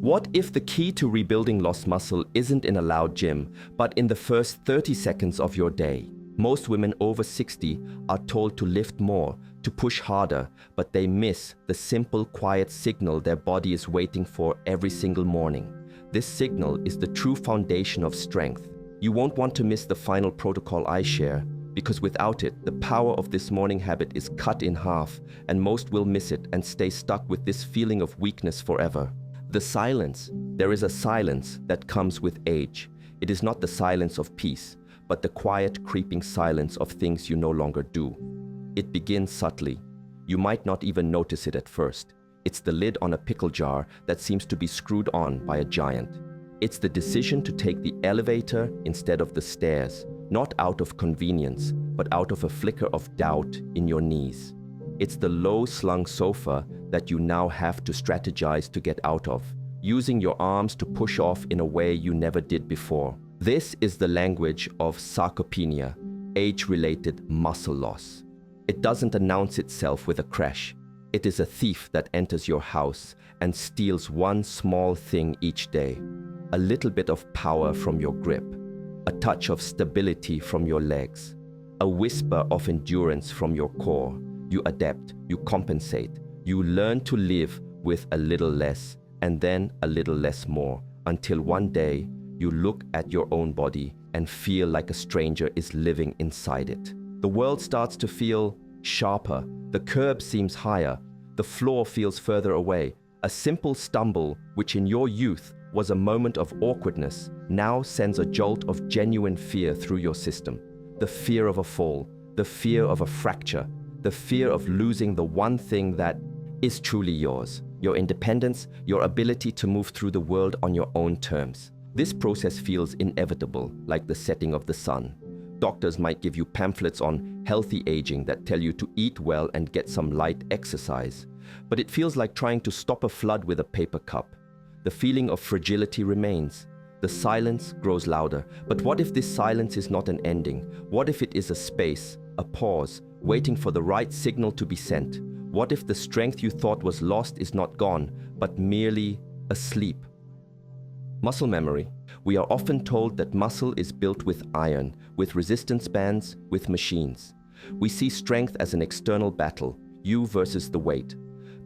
What if the key to rebuilding lost muscle isn't in a loud gym, but in the first 30 seconds of your day? Most women over 60 are told to lift more, to push harder, but they miss the simple, quiet signal their body is waiting for every single morning. This signal is the true foundation of strength. You won't want to miss the final protocol I share, because without it, the power of this morning habit is cut in half, and most will miss it and stay stuck with this feeling of weakness forever. The silence. There is a silence that comes with age. It is not the silence of peace, but the quiet, creeping silence of things you no longer do. It begins subtly. You might not even notice it at first. It's the lid on a pickle jar that seems to be screwed on by a giant. It's the decision to take the elevator instead of the stairs, not out of convenience, but out of a flicker of doubt in your knees. It's the low-slung sofa that you now have to strategize to get out of, using your arms to push off in a way you never did before. This is the language of sarcopenia, age-related muscle loss. It doesn't announce itself with a crash. It is a thief that enters your house and steals one small thing each day. A little bit of power from your grip, a touch of stability from your legs, a whisper of endurance from your core. You adapt, you compensate, you learn to live with a little less and then a little less more, until one day you look at your own body and feel like a stranger is living inside it. The world starts to feel sharper, the curb seems higher, the floor feels further away. A simple stumble, which in your youth was a moment of awkwardness, now sends a jolt of genuine fear through your system. The fear of a fall, the fear of a fracture, the fear of losing the one thing that is truly yours, your independence, your ability to move through the world on your own terms. This process feels inevitable, like the setting of the sun. Doctors might give you pamphlets on healthy aging that tell you to eat well and get some light exercise. But it feels like trying to stop a flood with a paper cup. The feeling of fragility remains. The silence grows louder. But what if this silence is not an ending? What if it is a space, a pause, waiting for the right signal to be sent? What if the strength you thought was lost is not gone, but merely asleep? Muscle memory. We are often told that muscle is built with iron, with resistance bands, with machines. We see strength as an external battle, you versus the weight.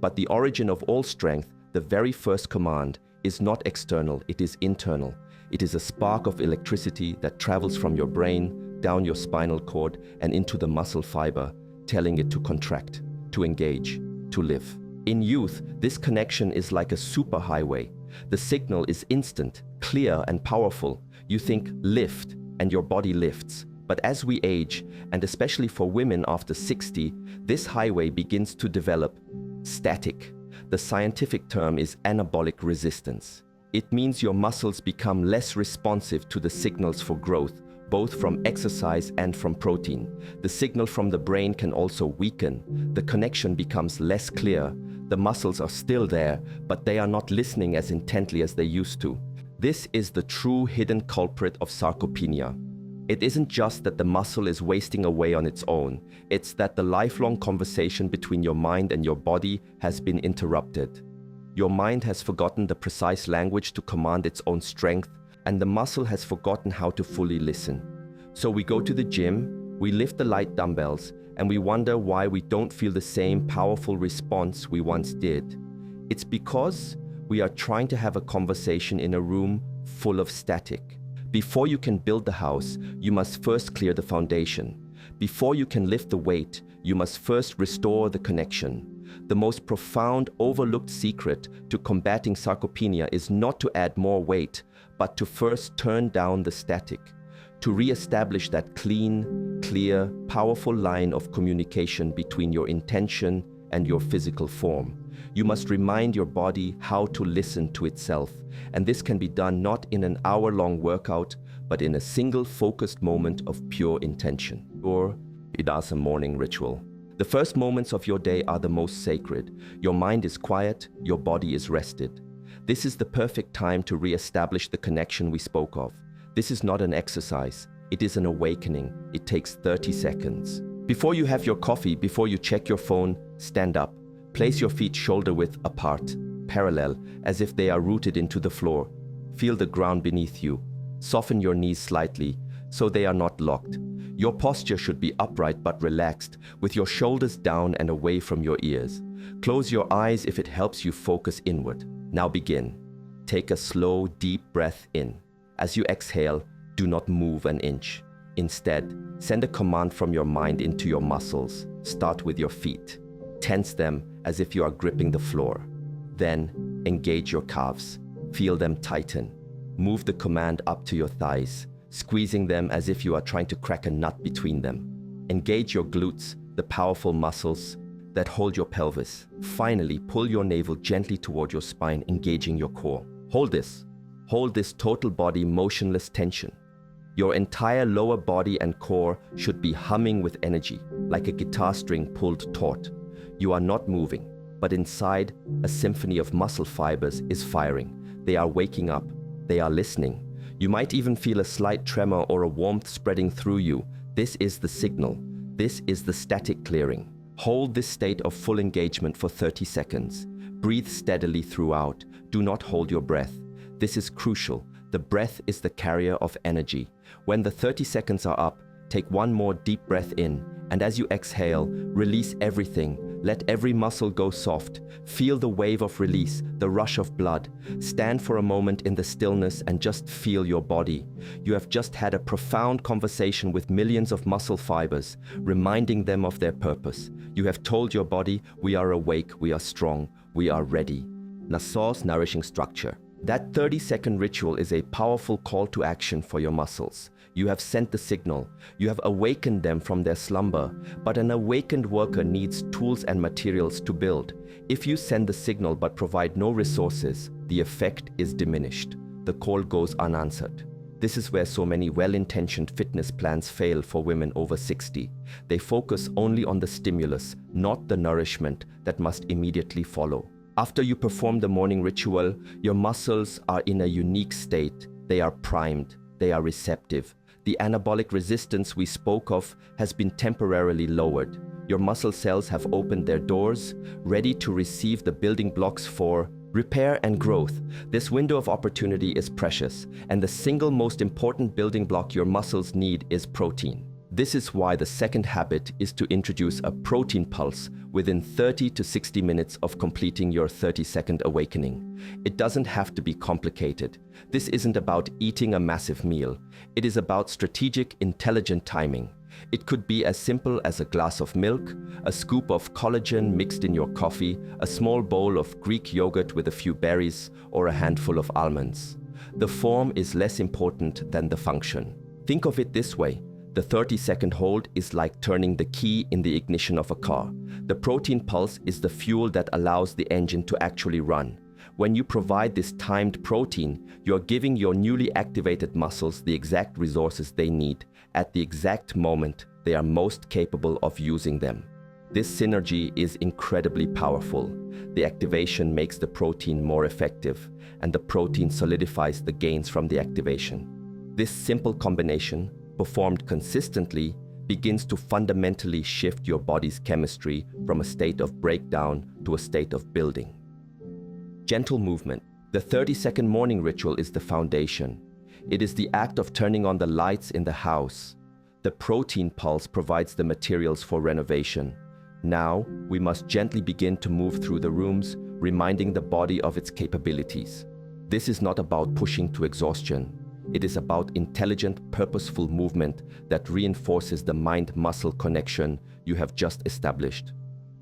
But the origin of all strength, the very first command, is not external, it is internal. It is a spark of electricity that travels from your brain, down your spinal cord, and into the muscle fiber, telling it to contract, to engage, to live. In youth, this connection is like a superhighway. The signal is instant, clear, and powerful. You think lift, and your body lifts. But as we age, and especially for women after 60, this highway begins to develop static. The scientific term is anabolic resistance. It means your muscles become less responsive to the signals for growth, both from exercise and from protein. The signal from the brain can also weaken. The connection becomes less clear. The muscles are still there, but they are not listening as intently as they used to. This is the true hidden culprit of sarcopenia. It isn't just that the muscle is wasting away on its own. It's that the lifelong conversation between your mind and your body has been interrupted. Your mind has forgotten the precise language to command its own strength, and the muscle has forgotten how to fully listen. So we go to the gym, we lift the light dumbbells, and we wonder why we don't feel the same powerful response we once did. It's because we are trying to have a conversation in a room full of static. Before you can build the house, you must first clear the foundation. Before you can lift the weight, you must first restore the connection. The most profound, overlooked secret to combating sarcopenia is not to add more weight, but to first turn down the static, to re-establish that clean, clear, powerful line of communication between your intention and your physical form. You must remind your body how to listen to itself, and this can be done not in an hour-long workout, but in a single focused moment of pure intention. Or it is a morning ritual. The first moments of your day are the most sacred. Your mind is quiet, your body is rested. This is the perfect time to re-establish the connection we spoke of. This is not an exercise, it is an awakening. It takes 30 seconds. Before you have your coffee, before you check your phone, stand up. Place your feet shoulder-width apart. parallel, as if they are rooted into the floor. Feel the ground beneath you. Soften your knees slightly, so they are not locked. Your posture should be upright but relaxed, with your shoulders down and away from your ears. Close your eyes if it helps you focus inward. Now begin. Take a slow, deep breath in. As you exhale, do not move an inch. Instead, send a command from your mind into your muscles. Start with your feet. Tense them as if you are gripping the floor. Then, engage your calves. Feel them tighten. Move the command up to your thighs, squeezing them as if you are trying to crack a nut between them. Engage your glutes, the powerful muscles that hold your pelvis. Finally, pull your navel gently toward your spine, engaging your core. Hold this. Hold this total body motionless tension. Your entire lower body and core should be humming with energy, like a guitar string pulled taut. You are not moving, but inside, a symphony of muscle fibers is firing. They are waking up. They are listening. You might even feel a slight tremor or a warmth spreading through you. This is the signal. This is the static clearing. Hold this state of full engagement for 30 seconds. Breathe steadily throughout. Do not hold your breath. This is crucial. The breath is the carrier of energy. When the 30 seconds are up, take one more deep breath in, and as you exhale, release everything. Let every muscle go soft. Feel the wave of release, the rush of blood. Stand for a moment in the stillness and just feel your body. You have just had a profound conversation with millions of muscle fibers, reminding them of their purpose. You have told your body, we are awake, we are strong, we are ready. Nassau's nourishing structure. That 30-second ritual is a powerful call to action for your muscles. You have sent the signal. You have awakened them from their slumber. But an awakened worker needs tools and materials to build. If you send the signal but provide no resources, the effect is diminished. The call goes unanswered. This is where so many well-intentioned fitness plans fail for women over 60. They focus only on the stimulus, not the nourishment that must immediately follow. After you perform the morning ritual, your muscles are in a unique state. They are primed. They are receptive. The anabolic resistance we spoke of has been temporarily lowered. Your muscle cells have opened their doors, ready to receive the building blocks for repair and growth. This window of opportunity is precious, and the single most important building block your muscles need is protein. This is why the second habit is to introduce a protein pulse within 30 to 60 minutes of completing your 30-second awakening. It doesn't have to be complicated. This isn't about eating a massive meal. It is about strategic, intelligent timing. It could be as simple as a glass of milk, a scoop of collagen mixed in your coffee, a small bowl of Greek yogurt with a few berries, or a handful of almonds. The form is less important than the function. Think of it this way. The 30-second hold is like turning the key in the ignition of a car. The protein pulse is the fuel that allows the engine to actually run. When you provide this timed protein, you're giving your newly activated muscles the exact resources they need at the exact moment they are most capable of using them. This synergy is incredibly powerful. The activation makes the protein more effective, and the protein solidifies the gains from the activation. This simple combination, performed consistently, begins to fundamentally shift your body's chemistry from a state of breakdown to a state of building. Gentle movement. The 30-second morning ritual is the foundation. It is the act of turning on the lights in the house. The protein pulse provides the materials for renovation. Now, we must gently begin to move through the rooms, reminding the body of its capabilities. This is not about pushing to exhaustion. It is about intelligent, purposeful movement that reinforces the mind-muscle connection you have just established.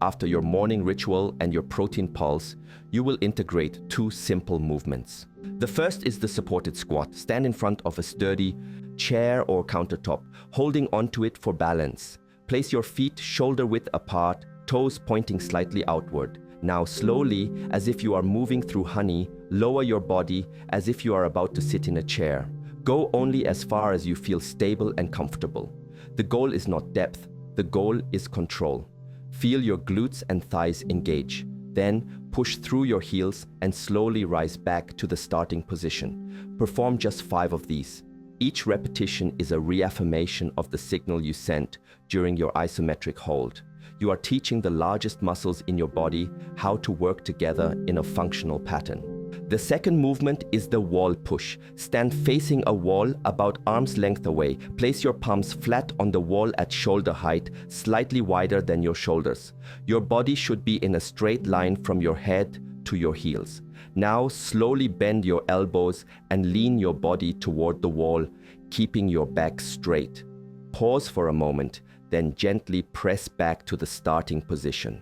After your morning ritual and your protein pulse, you will integrate two simple movements. The first is the supported squat. Stand in front of a sturdy chair or countertop, holding onto it for balance. Place your feet shoulder-width apart, toes pointing slightly outward. Now slowly, as if you are moving through honey, lower your body as if you are about to sit in a chair. Go only as far as you feel stable and comfortable. The goal is not depth, the goal is control. Feel your glutes and thighs engage. Then push through your heels and slowly rise back to the starting position. Perform just 5 of these. Each repetition is a reaffirmation of the signal you sent during your isometric hold. You are teaching the largest muscles in your body how to work together in a functional pattern. The second movement is the wall push. Stand facing a wall about arm's length away. Place your palms flat on the wall at shoulder height, slightly wider than your shoulders. Your body should be in a straight line from your head to your heels. Now slowly bend your elbows and lean your body toward the wall, keeping your back straight. Pause for a moment, then gently press back to the starting position.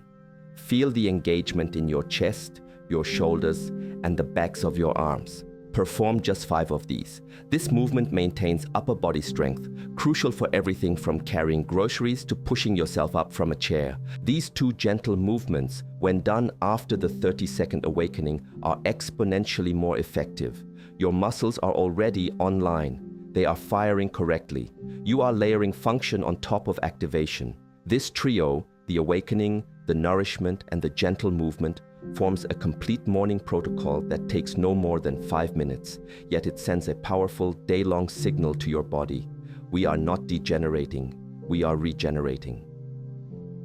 Feel the engagement in your chest, your shoulders, and the backs of your arms. Perform just 5 of these. This movement maintains upper body strength, crucial for everything from carrying groceries to pushing yourself up from a chair. These 2 gentle movements, when done after the 30-second awakening, are exponentially more effective. Your muscles are already online. They are firing correctly. You are layering function on top of activation. This trio, the awakening, the nourishment, and the gentle movement, forms a complete morning protocol that takes no more than 5 minutes, yet it sends a powerful day-long signal to your body. We are not degenerating, we are regenerating.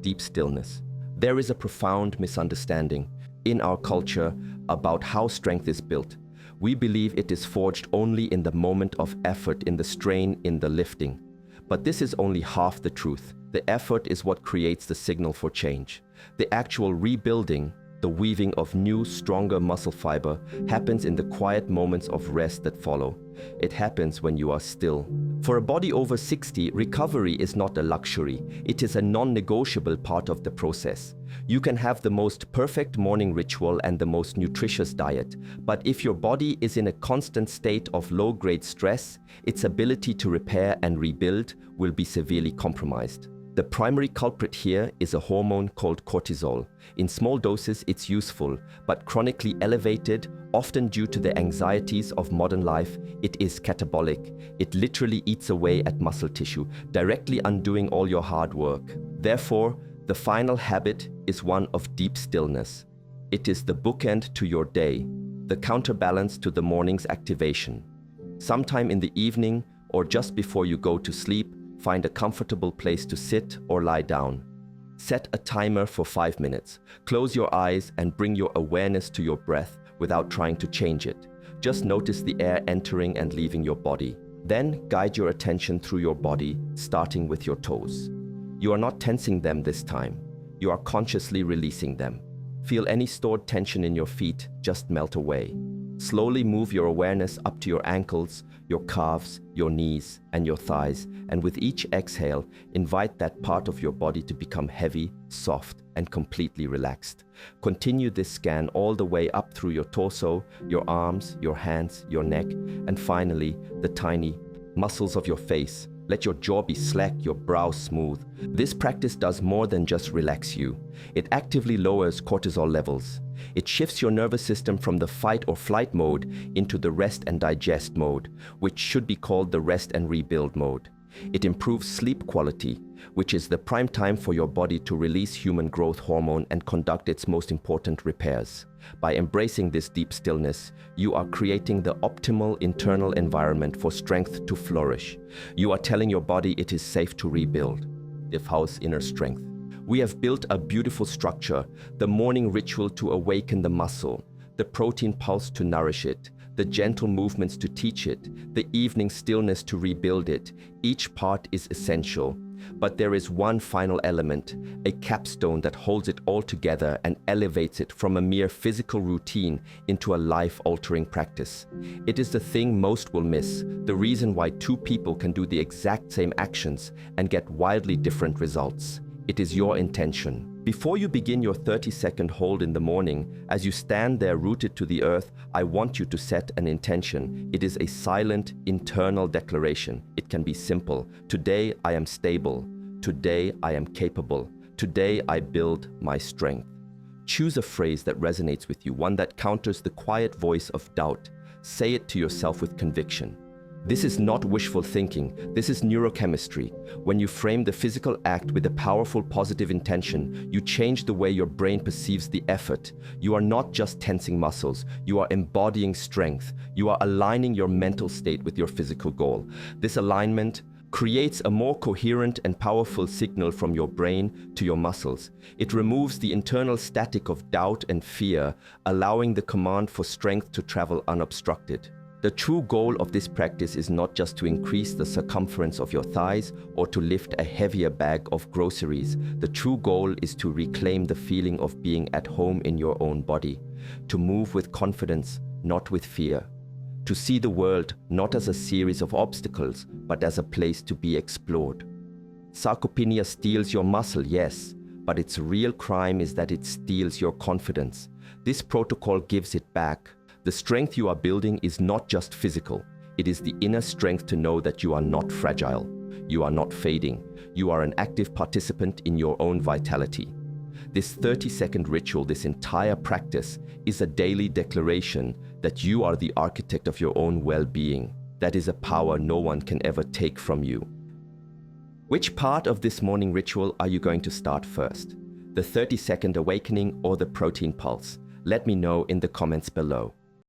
Deep stillness. There is a profound misunderstanding in our culture about how strength is built. We believe it is forged only in the moment of effort, in the strain, in the lifting. But this is only half the truth. The effort is what creates the signal for change. The actual rebuilding, the weaving of new, stronger muscle fiber, happens in the quiet moments of rest that follow. It happens when you are still. For a body over 60, recovery is not a luxury. It is a non-negotiable part of the process. You can have the most perfect morning ritual and the most nutritious diet, but if your body is in a constant state of low-grade stress, its ability to repair and rebuild will be severely compromised. The primary culprit here is a hormone called cortisol. In small doses, it's useful, but chronically elevated, often due to the anxieties of modern life, it is catabolic. It literally eats away at muscle tissue, directly undoing all your hard work. Therefore, the final habit is one of deep stillness. It is the bookend to your day, the counterbalance to the morning's activation. Sometime in the evening or just before you go to sleep, find a comfortable place to sit or lie down. Set a timer for 5 minutes. Close your eyes and bring your awareness to your breath without trying to change it. Just notice the air entering and leaving your body. Then guide your attention through your body, starting with your toes. You are not tensing them this time. You are consciously releasing them. Feel any stored tension in your feet just melt away. Slowly move your awareness up to your ankles, your calves, your knees, and your thighs, and with each exhale, invite that part of your body to become heavy, soft, and completely relaxed. Continue this scan all the way up through your torso, your arms, your hands, your neck, and finally, the tiny muscles of your face. Let your jaw be slack, your brow smooth. This practice does more than just relax you. It actively lowers cortisol levels. It shifts your nervous system from the fight or flight mode into the rest and digest mode, which should be called the rest and rebuild mode. It improves sleep quality, which is the prime time for your body to release human growth hormone and conduct its most important repairs. By embracing this deep stillness, you are creating the optimal internal environment for strength to flourish. You are telling your body it is safe to rebuild. House inner strength. We have built a beautiful structure, the morning ritual to awaken the muscle, the protein pulse to nourish it, the gentle movements to teach it, the evening stillness to rebuild it. Each part is essential. But there is one final element, a capstone that holds it all together and elevates it from a mere physical routine into a life-altering practice. It is the thing most will miss, the reason why 2 people can do the exact same actions and get wildly different results. It is your intention. Before you begin your 30-second hold in the morning, as you stand there rooted to the earth, I want you to set an intention. It is a silent, internal declaration. It can be simple. Today I am stable. Today I am capable. Today I build my strength. Choose a phrase that resonates with you, one that counters the quiet voice of doubt. Say it to yourself with conviction. This is not wishful thinking, this is neurochemistry. When you frame the physical act with a powerful positive intention, you change the way your brain perceives the effort. You are not just tensing muscles, you are embodying strength. You are aligning your mental state with your physical goal. This alignment creates a more coherent and powerful signal from your brain to your muscles. It removes the internal static of doubt and fear, allowing the command for strength to travel unobstructed. The true goal of this practice is not just to increase the circumference of your thighs or to lift a heavier bag of groceries. The true goal is to reclaim the feeling of being at home in your own body, to move with confidence, not with fear, to see the world not as a series of obstacles, but as a place to be explored. Sarcopenia steals your muscle, yes, but its real crime is that it steals your confidence. This protocol gives it back. The strength you are building is not just physical. It is the inner strength to know that you are not fragile. You are not fading. You are an active participant in your own vitality. This 30-second ritual, this entire practice, is a daily declaration that you are the architect of your own well-being. That is a power no one can ever take from you. Which part of this morning ritual are you going to start first? The 30-second awakening or the protein pulse? Let me know in the comments below.